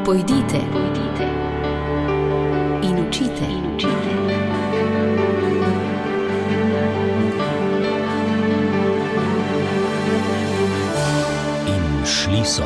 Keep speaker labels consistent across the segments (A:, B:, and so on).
A: Pojdite in učite.
B: In šli so.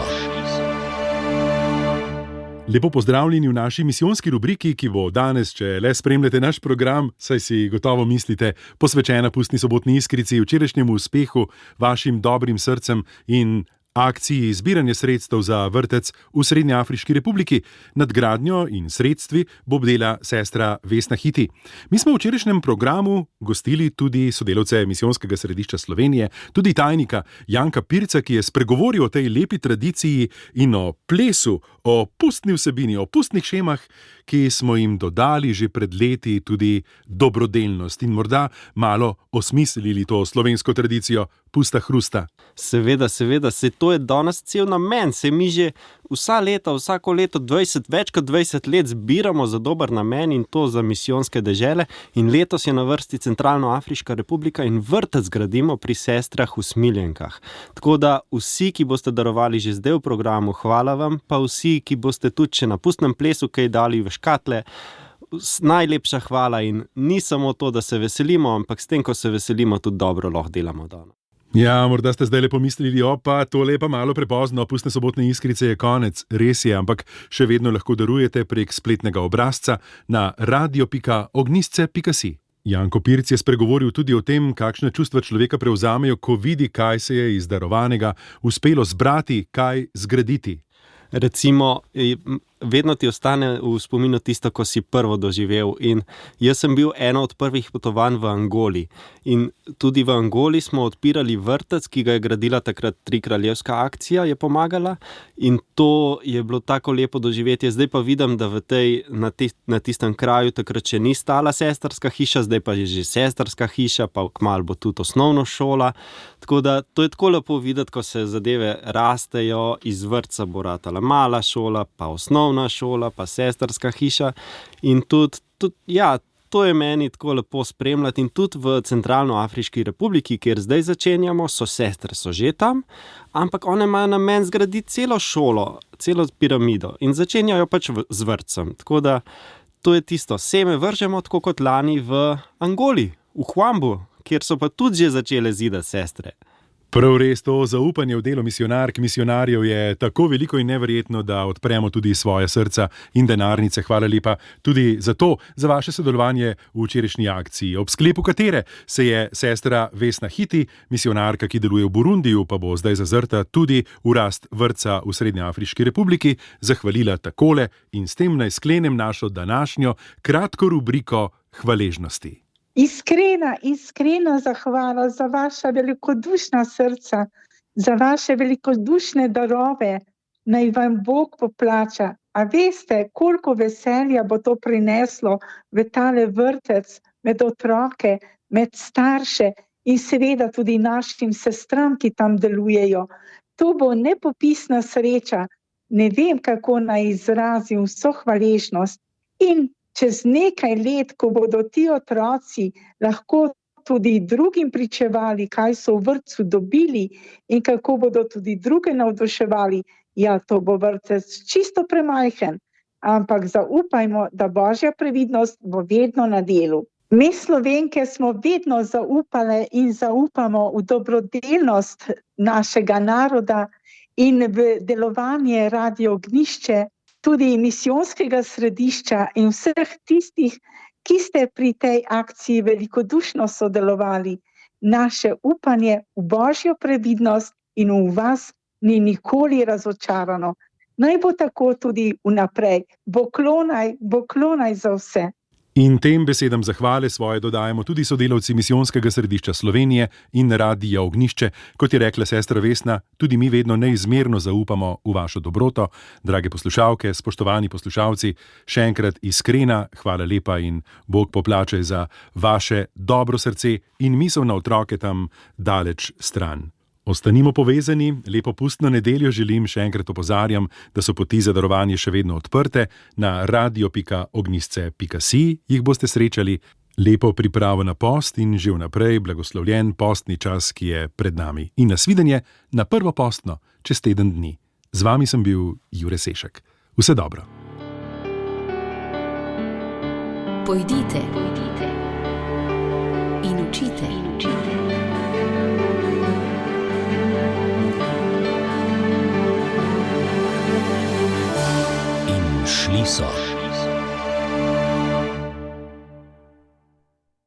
C: Lepo pozdravljeni v naši misijonski rubriki, ki bo danes, če le spremljate naš program, saj si gotovo mislite, posvečena Pustni sobotni iskrici, včerajšnjemu uspehu, vašim dobrim srcem in akciji zbiranja sredstev za vrtec v Srednjeafriški republiki. Nadgradnjo in sredstvi bo bdela sestra Vesna Hiti. Mi smo v včerajšnjem programu gostili tudi sodelavce Misijonskega središča Slovenije, tudi tajnika Janka Pirca, ki je spregovoril o tej lepi tradiciji in o plesu, o pustni vsebini, o pustnih šemah, ki smo jim dodali že pred leti tudi dobrodelnost in morda malo osmislili to slovensko tradicijo pusta hrusta.
D: Seveda, se to je danes cel namen, se mi že vsako leto več kot 20 let zbiramo za dober namen in to za misijonske dežele in letos je na vrsti Centralnoafriška republika in vrtec gradimo pri sestrah v Smiljenkah. Tako da vsi, ki boste darovali že zdaj v programu, hvala vam, pa vsi, ki boste tudi še na pustnem plesu kaj dali v škatle, najlepša hvala in ni samo to, da se veselimo, ampak s tem, ko se veselimo, tudi dobro lahko delamo danes.
C: Ja, morda ste zdaj le pomislili, opa, tole pa malo prepozno, Pustne sobotne iskrice je konec. Res je, ampak še vedno lahko darujete prek spletnega obrazca na radio.ognisce.si. Janko Pirc je spregovoril tudi o tem, kakšne čustva človeka prevzamejo, ko vidi, kaj se je iz darovanega uspelo zbrati, kaj zgraditi.
D: Recimo, vedno ti ostane v spominu tisto, ko si prvo doživel in jaz sem bil eno od prvih potovanj v Angoli in tudi v Angoli smo odpirali vrtec, ki ga je gradila takrat Trikraljevska akcija, je pomagala in to je bilo tako lepo doživetje. Zdaj pa vidim, da na tistem kraju takrat še ni stala sestrska hiša, zdaj pa je že sestrska hiša, pa kmalu bo tudi osnovna šola, tako da to je tako lepo videti, ko se zadeve rastejo, iz vrtca bo ratala mala šola, pa osnovna šola, pa sestrska hiša in tudi to je meni tako lepo spremljati in tudi v Centralnoafriški republiki, kjer zdaj začenjamo, sestre so že tam, ampak one imajo namen zgraditi celo šolo, celo piramido in začenjajo pač z vrtcem, tako da to je tisto, seme vržemo tako kot lani v Angoli, v Huambu, kjer so pa tudi že začele zidati sestre.
C: Prav res, to zaupanje v delo misionarjev je tako veliko in neverjetno, da odpremo tudi svoje srca in denarnice. Hvala lepa tudi za to, za vaše sodelovanje v včerajšnji akciji, ob sklepu katere se je sestra Vesna Hiti, misionarka, ki deluje v Burundiju, pa bo zdaj zazrta tudi v rast vrtca v Srednjeafriški republiki, zahvalila takole in s tem naj sklenem našo današnjo kratko rubriko hvaležnosti.
E: Iskrena zahvala za vaša velikodušna srca, za vaše velikodušne darove, naj vam Bog poplača. A veste, koliko veselja bo to prineslo v tale vrtec, med otroke, med starše in seveda tudi našim sestram, ki tam delujejo. To bo nepopisna sreča, ne vem, kako naj izrazim vso hvaležnost in čez nekaj let, ko bodo ti otroci lahko tudi drugim pričevali, kaj so v vrtcu dobili in kako bodo tudi druge navduševali, to bo vrtec čisto premajhen, ampak zaupajmo, da Božja previdnost bo vedno na delu. Mi Slovenke smo vedno zaupale in zaupamo v dobrodelnost našega naroda in v delovanje Radio Ognjišče, tudi misijonskega središča in vseh tistih, ki ste pri tej akciji velikodušno sodelovali. Naše upanje v Božjo previdnost in v vas ni nikoli razočarano. Naj bo tako tudi vnaprej. Boklonaj za vse.
C: In tem besedam zahvale svoje dodajamo tudi sodelavci Misijonskega središča Slovenije in Radia Ognjišče. Kot je rekla sestra Vesna, tudi mi vedno neizmerno zaupamo v vašo dobroto. Drage poslušalke, spoštovani poslušalci, še enkrat iskrena hvala lepa in Bog poplačaj za vaše dobro srce in misel na otroke tam daleč stran. Ostanimo povezani, lepo pustno nedeljo želim, še enkrat opozarjam, da so poti za darovanje še vedno odprte, na radio.ognisce.si jih boste srečali. Lepo pripravo na post in že vnaprej blagoslovljen postni čas, ki je pred nami. In nasvidenje na prvo postno, čez teden dni. Z vami sem bil Jure Sešek. Vse dobro.
A: Pojdite in učite.
B: In šli so.